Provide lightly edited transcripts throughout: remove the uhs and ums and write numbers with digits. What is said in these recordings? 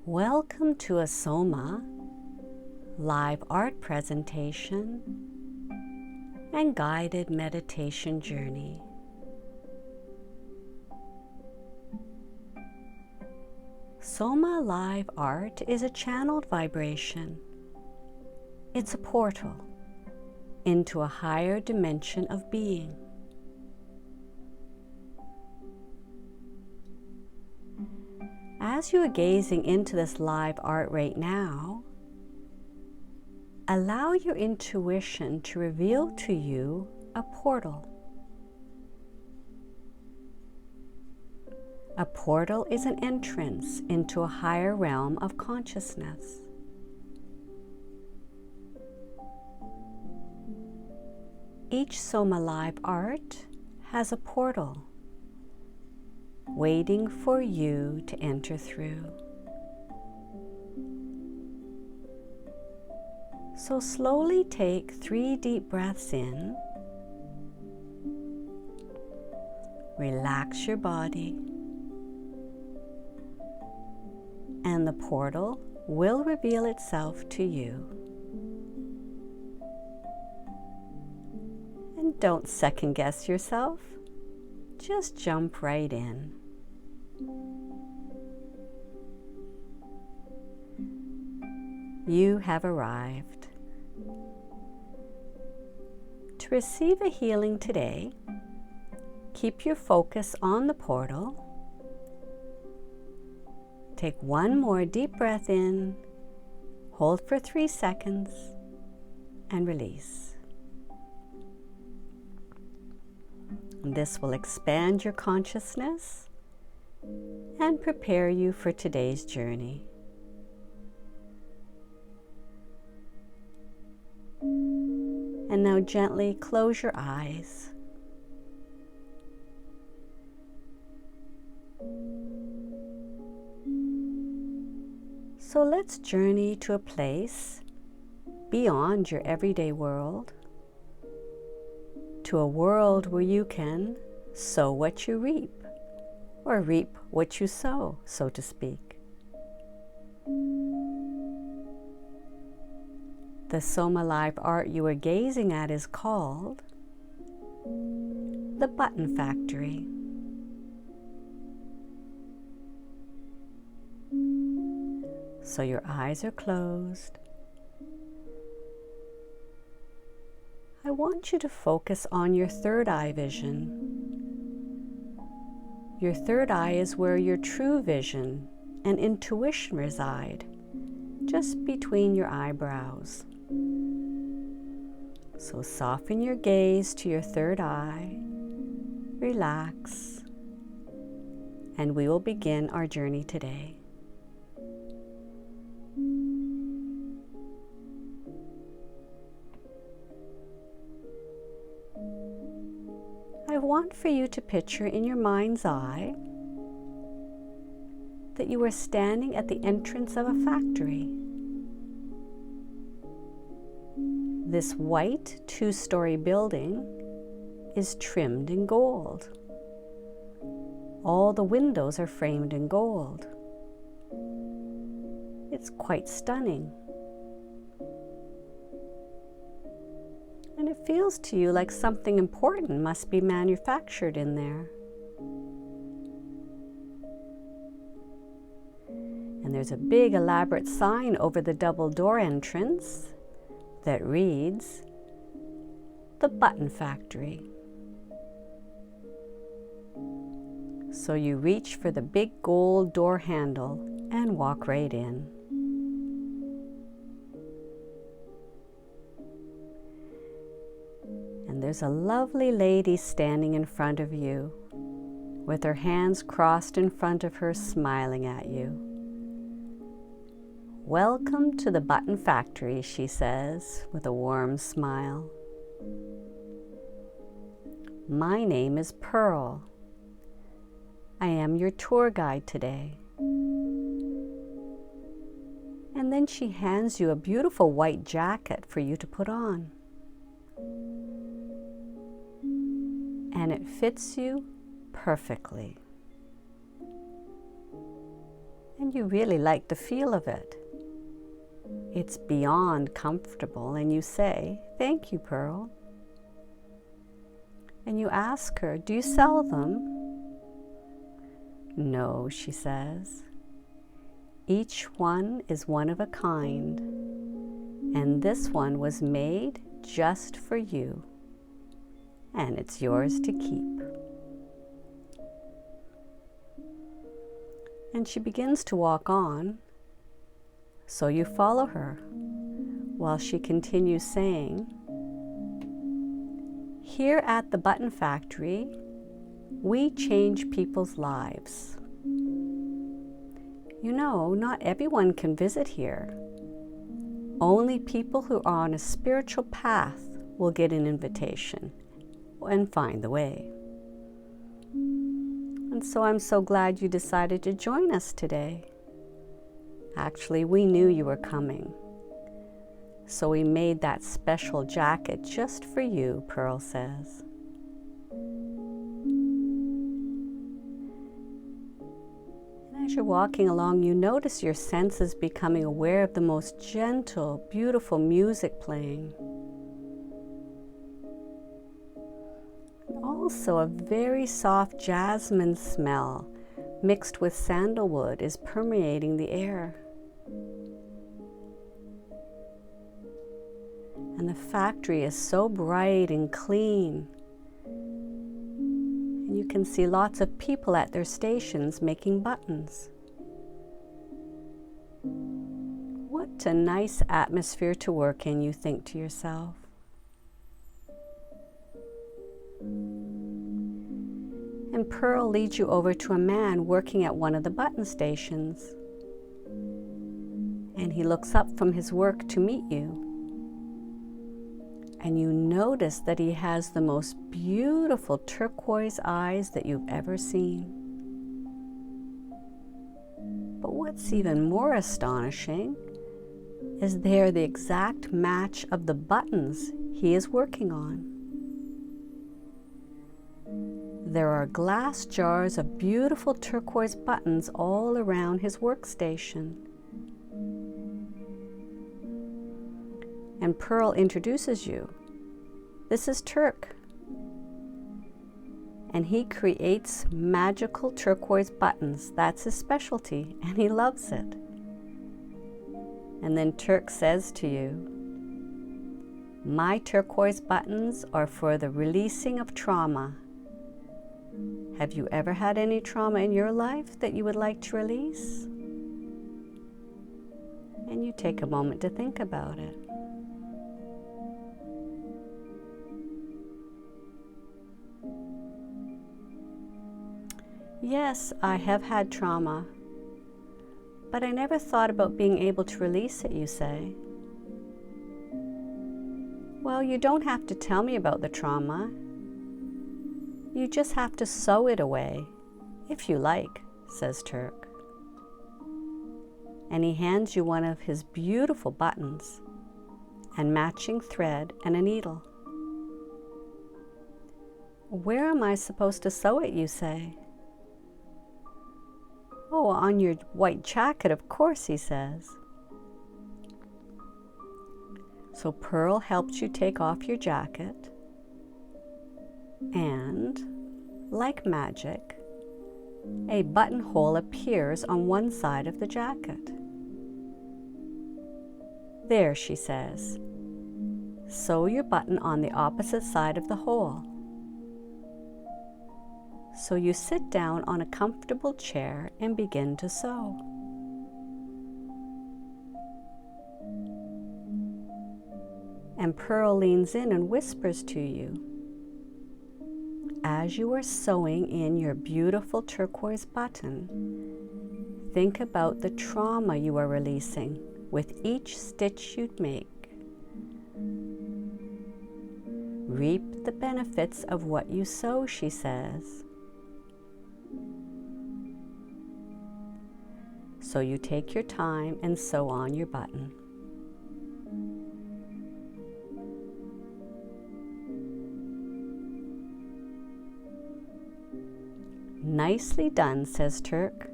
Welcome to a SOMA Live Art Presentation and guided meditation journey. SOMA Live Art is a channeled vibration. It's a portal into a higher dimension of being. As you are gazing into this live art right now, allow your intuition to reveal to you a portal. A portal is an entrance into a higher realm of consciousness. Each SOMA Live Art has a portal waiting for you to enter through. So slowly take 3 deep breaths in. Relax your body, and the portal will reveal itself to you. And don't second guess yourself. Just jump right in. You have arrived. To receive a healing today, keep your focus on the portal. Take 1 more deep breath in, hold for 3 seconds, and release. This will expand your consciousness and prepare you for today's journey. And now gently close your eyes. So let's journey to a place beyond your everyday world, to a world where you can sow what you reap, or reap what you sow, so to speak. The SOMA Live Art you are gazing at is called the Button Factory. So your eyes are closed. I want you to focus on your third eye vision. Your third eye is where your true vision and intuition reside, just between your eyebrows. So soften your gaze to your third eye, relax, and we will begin our journey today. I want for you to picture in your mind's eye that you are standing at the entrance of a factory. This white 2-story building is trimmed in gold. All the windows are framed in gold. It's quite stunning. And it feels to you like something important must be manufactured in there. And there's a big elaborate sign over the double door entrance that reads, "The Button Factory." So you reach for the big gold door handle and walk right in. And there's a lovely lady standing in front of you, with her hands crossed in front of her, smiling at you. "Welcome to the Button Factory," she says with a warm smile. "My name is Pearl. I am your tour guide today." And then she hands you a beautiful white jacket for you to put on. And it fits you perfectly. and you really like the feel of it. It's beyond comfortable, and you say, "Thank you, Pearl." And you ask her, "Do you sell them?" "No," she says. "Each one is one of a kind, and this one was made just for you, and it's yours to keep." And she begins to walk on, so you follow her while she continues saying, "Here at the Button Factory, we change people's lives. You know, not everyone can visit here. Only people who are on a spiritual path will get an invitation and find the way. And so I'm so glad you decided to join us today. Actually, we knew you were coming, so we made that special jacket just for you," Pearl says. And as you're walking along, you notice your senses becoming aware of the most gentle, beautiful music playing. And also a very soft jasmine smell mixed with sandalwood is permeating the air. And the factory is so bright and clean. And you can see lots of people at their stations making buttons. What a nice atmosphere to work in, you think to yourself. And Pearl leads you over to a man working at one of the button stations. And he looks up from his work to meet you. And you notice that he has the most beautiful turquoise eyes that you've ever seen. But what's even more astonishing is they're the exact match of the buttons he is working on. There are glass jars of beautiful turquoise buttons all around his workstation. And Pearl introduces you. This is Turk. And he creates magical turquoise buttons. That's his specialty, and he loves it. And then Turk says to you, "My turquoise buttons are for the releasing of trauma. Have you ever had any trauma in your life that you would like to release?" And you take a moment to think about it. "Yes, I have had trauma, but I never thought about being able to release it," you say. "Well, you don't have to tell me about the trauma. You just have to sew it away, if you like," says Turk. And he hands you one of his beautiful buttons and matching thread and a needle. "Where am I supposed to sew it?" you say. "Oh, on your white jacket, of course," he says. So Pearl helps you take off your jacket, and, like magic, a buttonhole appears on one side of the jacket. "There," she says. "Sew your button on the opposite side of the hole." So you sit down on a comfortable chair and begin to sew. And Pearl leans in and whispers to you. As you are sewing in your beautiful turquoise button, think about the trauma you are releasing with each stitch you make. Reap the benefits of what you sow, she says. So you take your time and sew on your button. Nicely done, says Turk.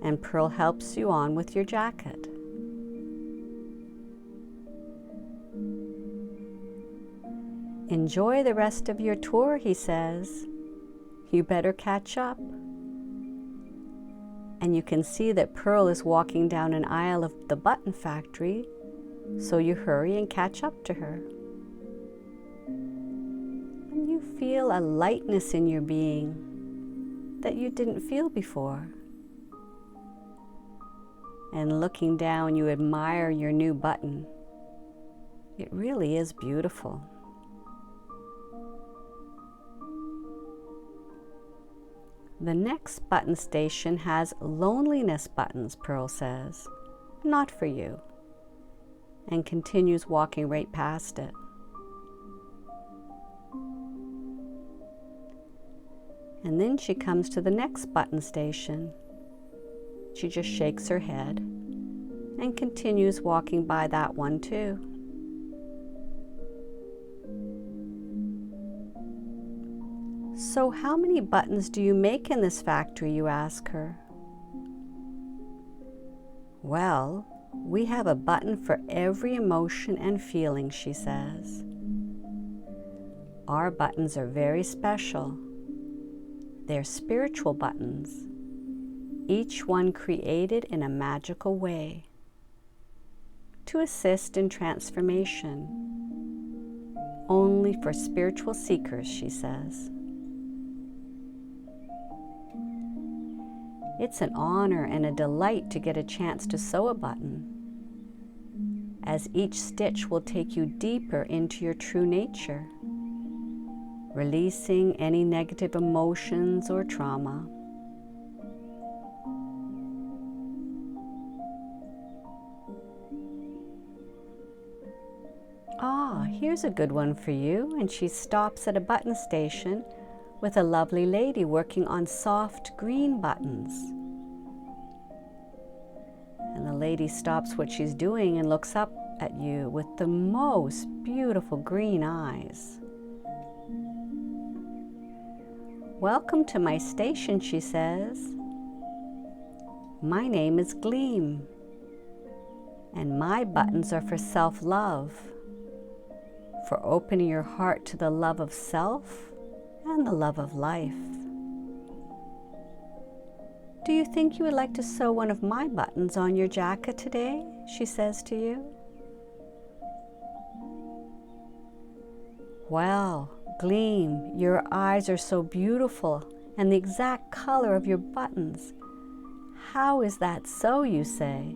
and Pearl helps you on with your jacket. Enjoy the rest of your tour, he says. You better catch up. And you can see that Pearl is walking down an aisle of the button factory, so you hurry and catch up to her. And you feel a lightness in your being that you didn't feel before. And looking down, you admire your new button. It really is beautiful. The next button station has loneliness buttons, Pearl says. Not for you. And continues walking right past it. And then she comes to the next button station. She just shakes her head and continues walking by that one too. So how many buttons do you make in this factory, you ask her? Well, we have a button for every emotion and feeling, she says. Our buttons are very special. They're spiritual buttons, each one created in a magical way to assist in transformation, only for spiritual seekers, she says. It's an honor and a delight to get a chance to sew a button, as each stitch will take you deeper into your true nature, releasing any negative emotions or trauma. Here's a good one for you. And she stops at a button station with a lovely lady working on soft green buttons. And the lady stops what she's doing and looks up at you with the most beautiful green eyes. Welcome to my station, she says. My name is Gleam, and my buttons are for self-love, for opening your heart to the love of self and the love of life. Do you think you would like to sew one of my buttons on your jacket today? She says to you. Well, Gleam, your eyes are so beautiful and the exact color of your buttons. How is that so, you say?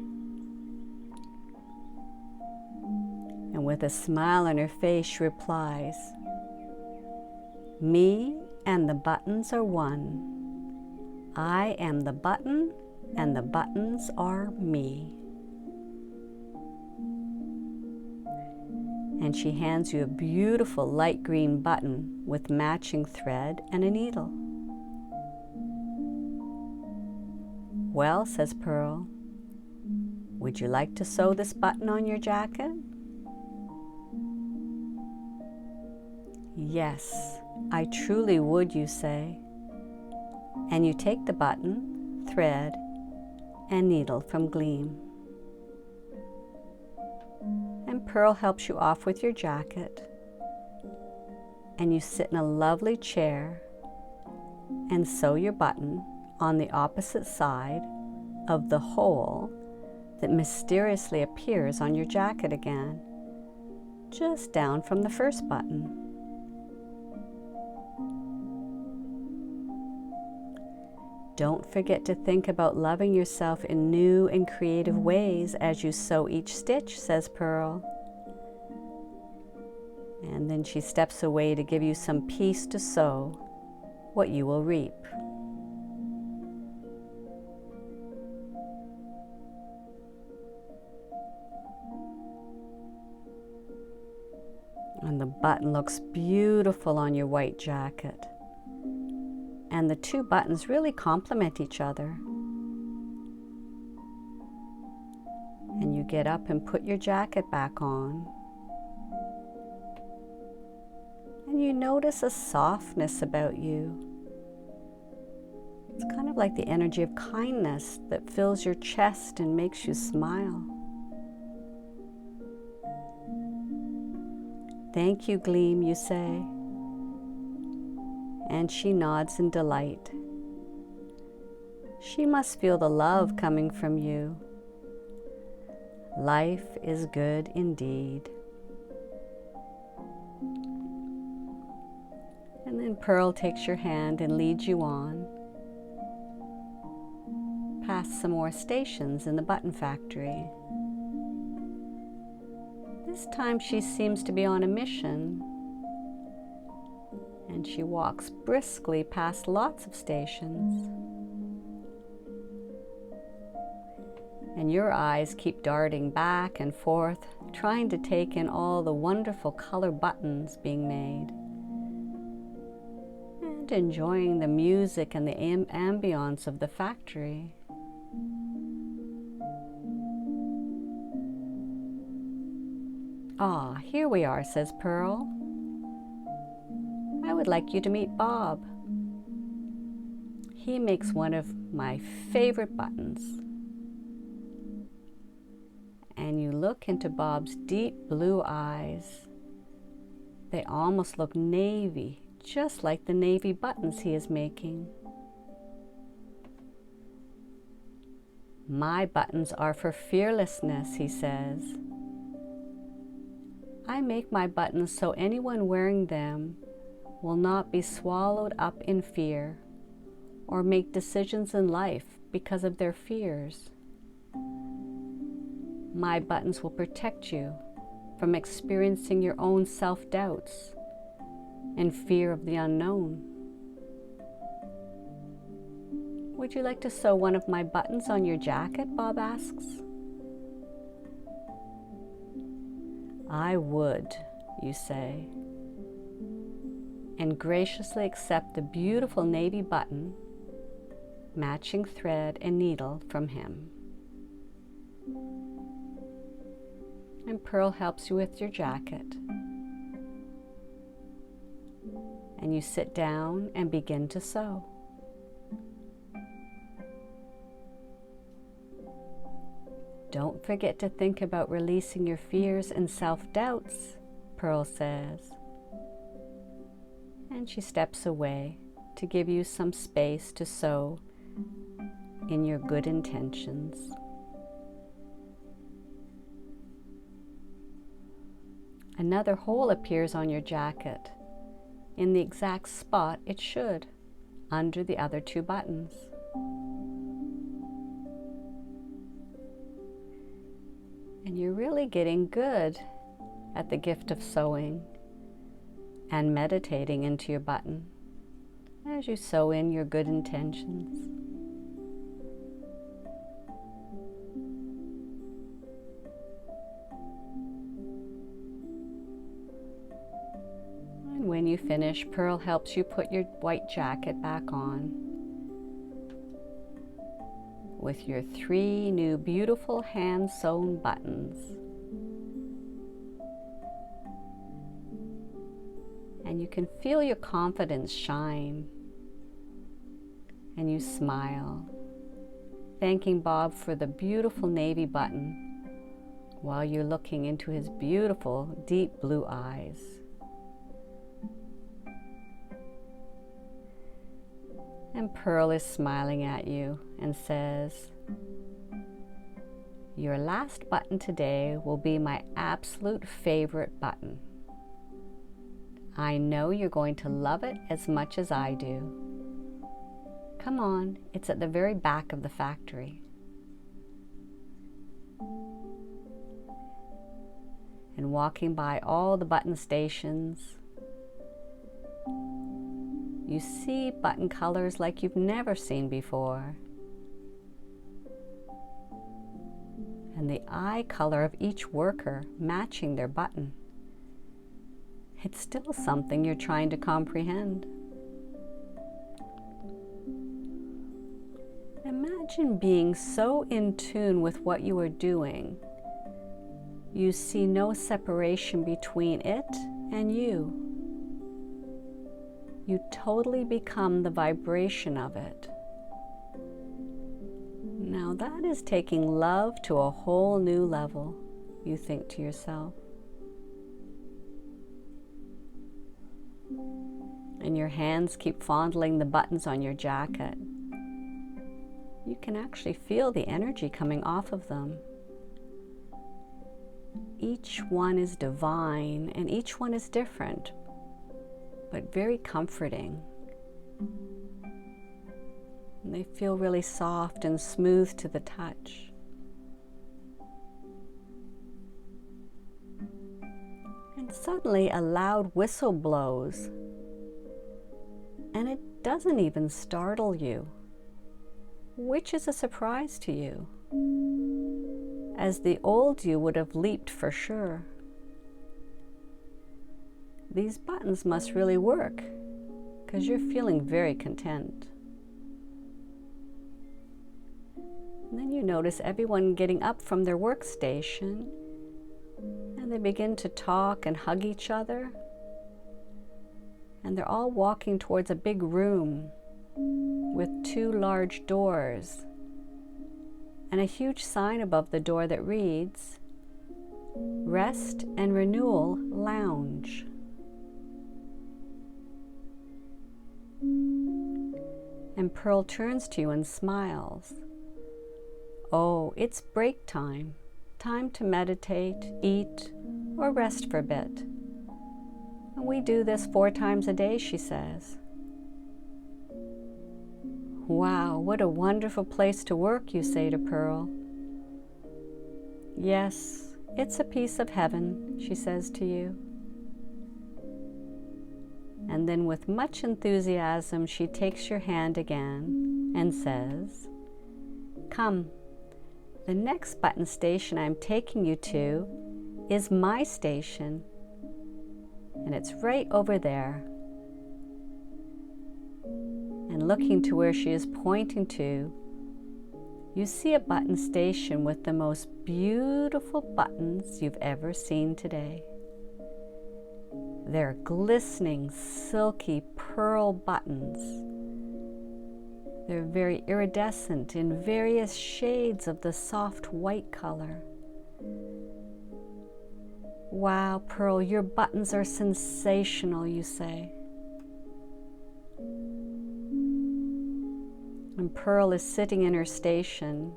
And with a smile on her face, she replies, me and the buttons are one. I am the button, and the buttons are me. And she hands you a beautiful light green button with matching thread and a needle. Well, says Pearl, would you like to sew this button on your jacket? Yes, I truly would, you say. And you take the button, thread, and needle from Gleam. And Pearl helps you off with your jacket. And you sit in a lovely chair and sew your button on the opposite side of the hole that mysteriously appears on your jacket again, just down from the first button. Don't forget to think about loving yourself in new and creative ways as you sew each stitch, says Pearl. And then she steps away to give you some peace to sow what you will reap. And the button looks beautiful on your white jacket. And the two buttons really complement each other. And you get up and put your jacket back on. And you notice a softness about you. It's kind of like the energy of kindness that fills your chest and makes you smile. "Thank you, Gleam," you say. And she nods in delight. She must feel the love coming from you. Life is good indeed. And then Pearl takes your hand and leads you on, past some more stations in the button factory. This time she seems to be on a mission, and she walks briskly past lots of stations. And your eyes keep darting back and forth, trying to take in all the wonderful color buttons being made, and enjoying the music and the ambiance of the factory. "Ah, here we are," says Pearl. "I would like you to meet Bob. He makes one of my favorite buttons." And you look into Bob's deep blue eyes. They almost look navy, just like the navy buttons he is making. "My buttons are for fearlessness," he says. "I make my buttons so anyone wearing them will not be swallowed up in fear or make decisions in life because of their fears. My buttons will protect you from experiencing your own self-doubts and fear of the unknown." "Would you like to sew one of my buttons on your jacket?" Bob asks. "I would," you say, and graciously accept the beautiful navy button, matching thread and needle from him. And Pearl helps you with your jacket. And you sit down and begin to sew. "Don't forget to think about releasing your fears and self-doubts," Pearl says. And she steps away to give you some space to sew in your good intentions. Another hole appears on your jacket, in the exact spot it should, under the other two buttons. And you're really getting good at the gift of sewing and meditating into your button as you sew in your good intentions. And when you finish, Pearl helps you put your white jacket back on with your 3 new beautiful hand-sewn buttons. And you can feel your confidence shine. And you smile, thanking Bob for the beautiful navy button while you're looking into his beautiful deep blue eyes. And Pearl is smiling at you and says, "Your last button today will be my absolute favorite button. I know you're going to love it as much as I do. Come on, it's at the very back of the factory." And walking by all the button stations, you see button colors like you've never seen before. And the eye color of each worker matching their button. It's still something you're trying to comprehend. Imagine being so in tune with what you are doing, you see no separation between it and you. You totally become the vibration of it. Now that is taking love to a whole new level, you think to yourself. And your hands keep fondling the buttons on your jacket. You can actually feel the energy coming off of them. Each one is divine and each one is different, but very comforting. And they feel really soft and smooth to the touch. And suddenly a loud whistle blows, and it doesn't even startle you, which is a surprise to you, as the old you would have leaped for sure. These buttons must really work, because you're feeling very content. And then you notice everyone getting up from their workstation, and they begin to talk and hug each other. And they're all walking towards a big room with 2 large doors and a huge sign above the door that reads, Rest and Renewal Lounge. And Pearl turns to you and smiles. Oh, it's break time. Time to meditate, eat, or rest for a bit. And we do this 4 times a day, she says. Wow, what a wonderful place to work, you say to Pearl. Yes, it's a piece of heaven, she says to you. And then with much enthusiasm, she takes your hand again and says, Come, the next button station I'm taking you to is my station, and it's right over there. And looking to where she is pointing to, you see a button station with the most beautiful buttons you've ever seen today. They're glistening, silky pearl buttons. They're very iridescent in various shades of the soft white color. Wow, Pearl, your buttons are sensational, you say. And Pearl is sitting in her station,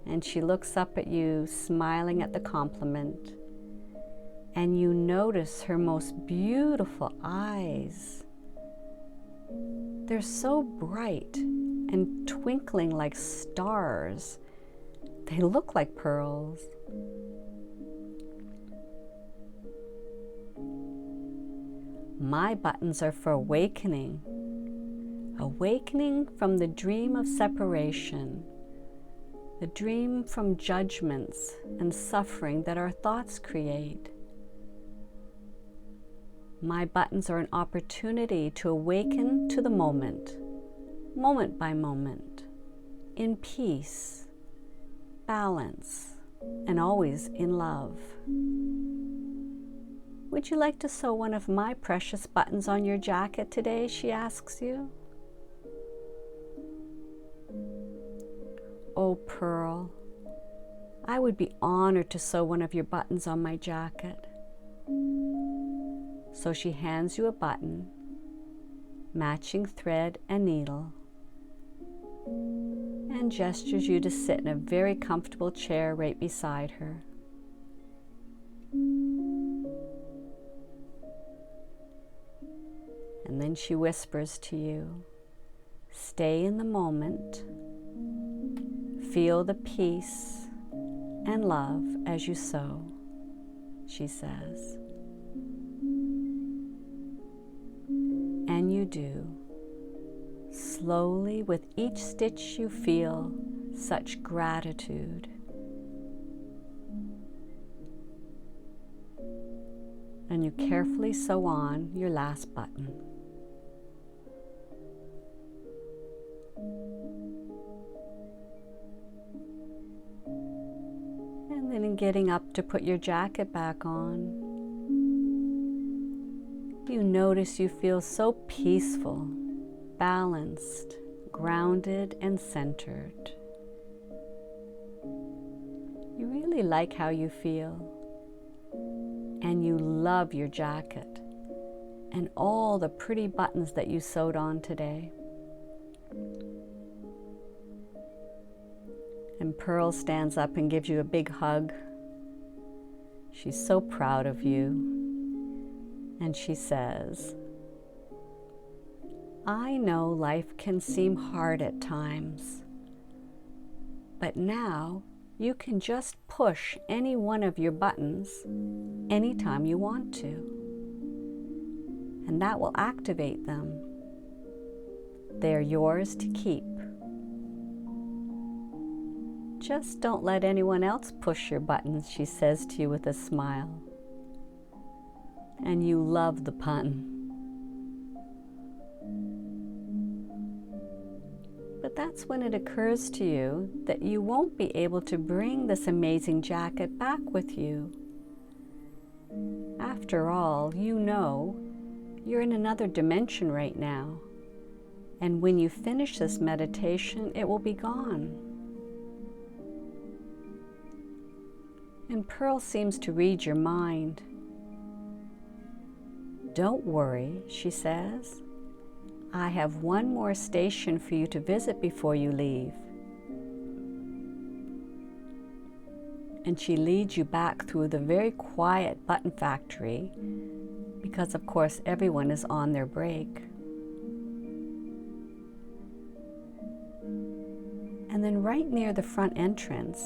and she looks up at you, smiling at the compliment. And you notice her most beautiful eyes. They're so bright and twinkling like stars. They look like pearls. My buttons are for awakening. Awakening from the dream of separation, the dream from judgments and suffering that our thoughts create. My buttons are an opportunity to awaken to the moment by moment, in peace, balance, and always in love. Would you like to sew one of my precious buttons on your jacket today, she asks you. Oh, Pearl, I would be honored to sew one of your buttons on my jacket. So she hands you a button, matching thread and needle, and gestures you to sit in a very comfortable chair right beside her. And then she whispers to you, stay in the moment, feel the peace and love as you sew, she says. And you do. Slowly, with each stitch you feel such gratitude. And you carefully sew on your last button. And then in getting up to put your jacket back on, you notice you feel so peaceful, balanced, grounded, and centered. really like how you feel, and you love your jacket and all the pretty buttons that you sewed on today. And Pearl stands up and gives you a big hug. She's so proud of you. And she says, I know life can seem hard at times, but now you can just push any one of your buttons anytime you want to, and that will activate them. They're yours to keep. Just don't let anyone else push your buttons, she says to you with a smile. And you love the pun. But that's when it occurs to you that you won't be able to bring this amazing jacket back with you. After all, you know you're in another dimension right now, and when you finish this meditation, it will be gone. And Pearl seems to read your mind. Don't worry, she says. I have one more station for you to visit before you leave. And she leads you back through the very quiet button factory because, of course, everyone is on their break. And then right near the front entrance,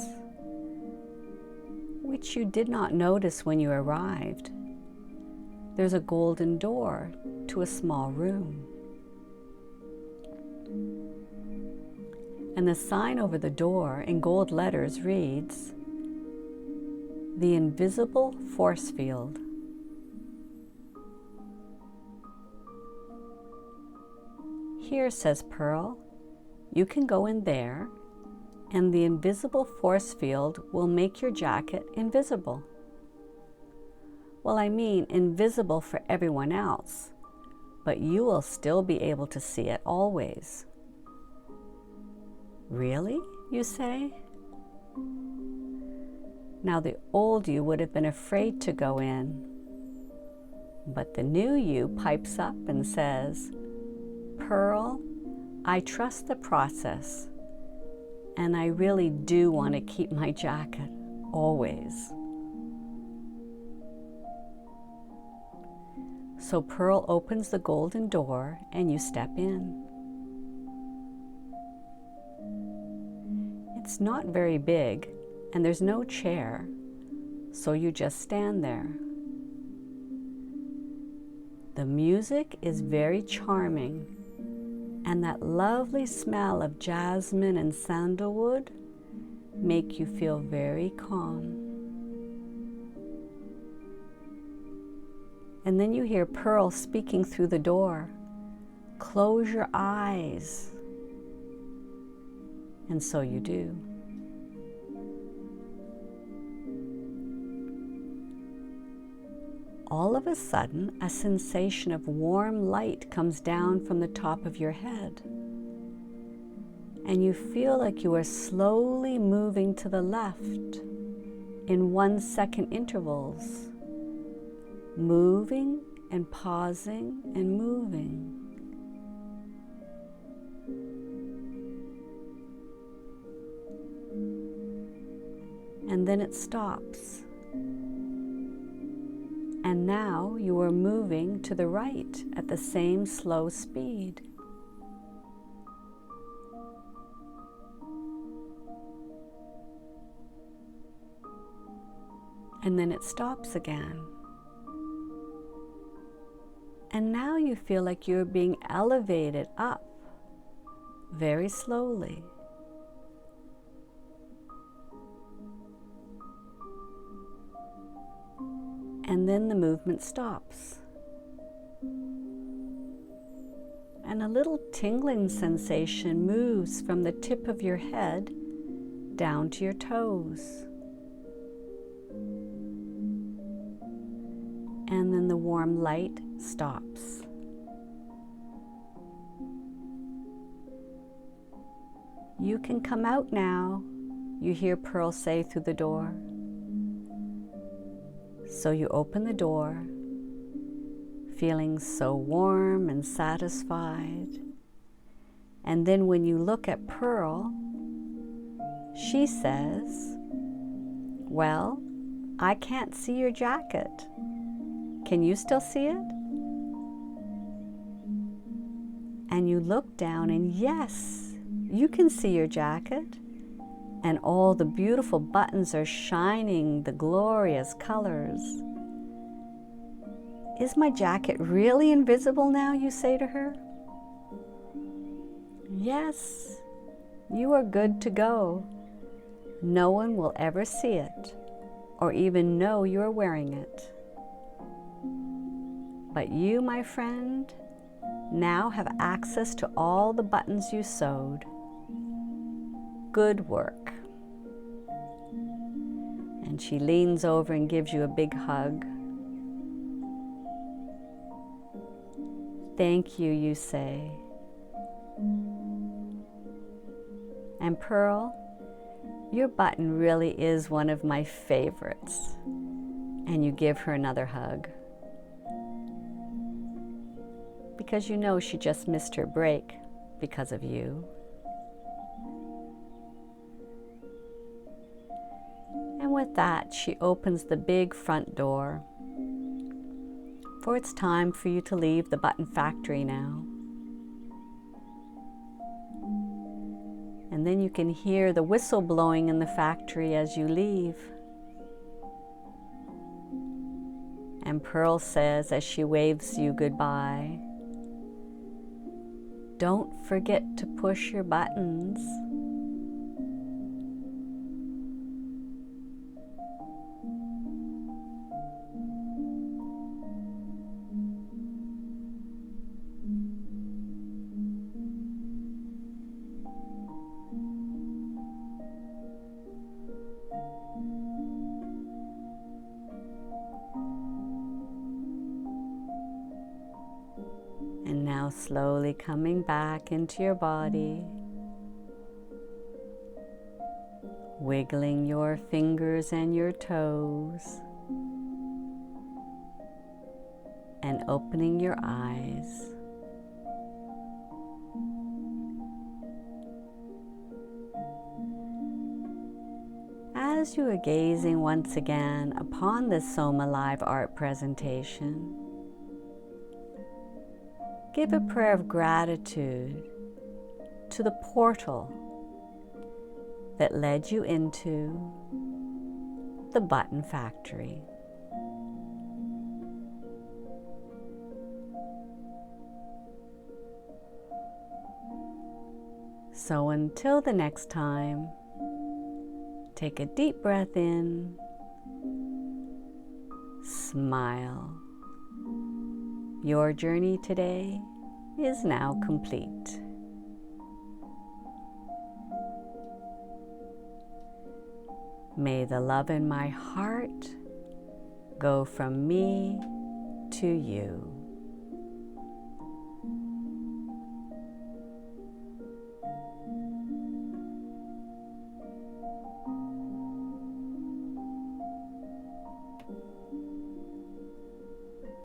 which you did not notice when you arrived, there's a golden door to a small room. And the sign over the door in gold letters reads, The Invisible Force Field. Here, says Pearl, you can go in there, and the invisible force field will make your jacket invisible. Well, I mean invisible for everyone else, but you will still be able to see it always. Really, you say? Now, the old you would have been afraid to go in, but the new you pipes up and says, Pearl, I trust the process, and I really do want to keep my jacket, always. So Pearl opens the golden door and you step in. It's not very big and there's no chair, so you just stand there. The music is very charming, and that lovely smell of jasmine and sandalwood make you feel very calm. And then you hear Pearl speaking through the door, close your eyes. And so you do. All of a sudden, a sensation of warm light comes down from the top of your head. And you feel like you are slowly moving to the left in 1 second intervals, moving and pausing and moving. And then it stops. And now you are moving to the right at the same slow speed. And then it stops again. And now you feel like you're being elevated up very slowly. And then the movement stops. And a little tingling sensation moves from the tip of your head down to your toes. And then the warm light stops. You can come out now, you hear Pearl say through the door. So you open the door, feeling so warm and satisfied. And then when you look at Pearl, she says, "Well, I can't see your jacket. Can you still see it?" And you look down and yes, you can see your jacket. And all the beautiful buttons are shining the glorious colors. "Is my jacket really invisible now?" you say to her. "Yes, you are good to go. No one will ever see it or even know you are wearing it. But you, my friend, now have access to all the buttons you sewed. Good work." And she leans over and gives you a big hug. "Thank you," you say. And Pearl, your button really is one of my favorites. And you give her another hug. Because you know she just missed her break because of you. And with that, she opens the big front door. For it's time for you to leave the button factory now. And then you can hear the whistle blowing in the factory as you leave. And Pearl says as she waves you goodbye, "Don't forget to push your buttons." And now slowly coming back into your body, wiggling your fingers and your toes, and opening your eyes. As you are gazing once again upon this SOMA Live Art Presentation, give a prayer of gratitude to the portal that led you into the button factory. So until the next time, take a deep breath in, smile. Your journey today is now complete. May the love in my heart go from me to you.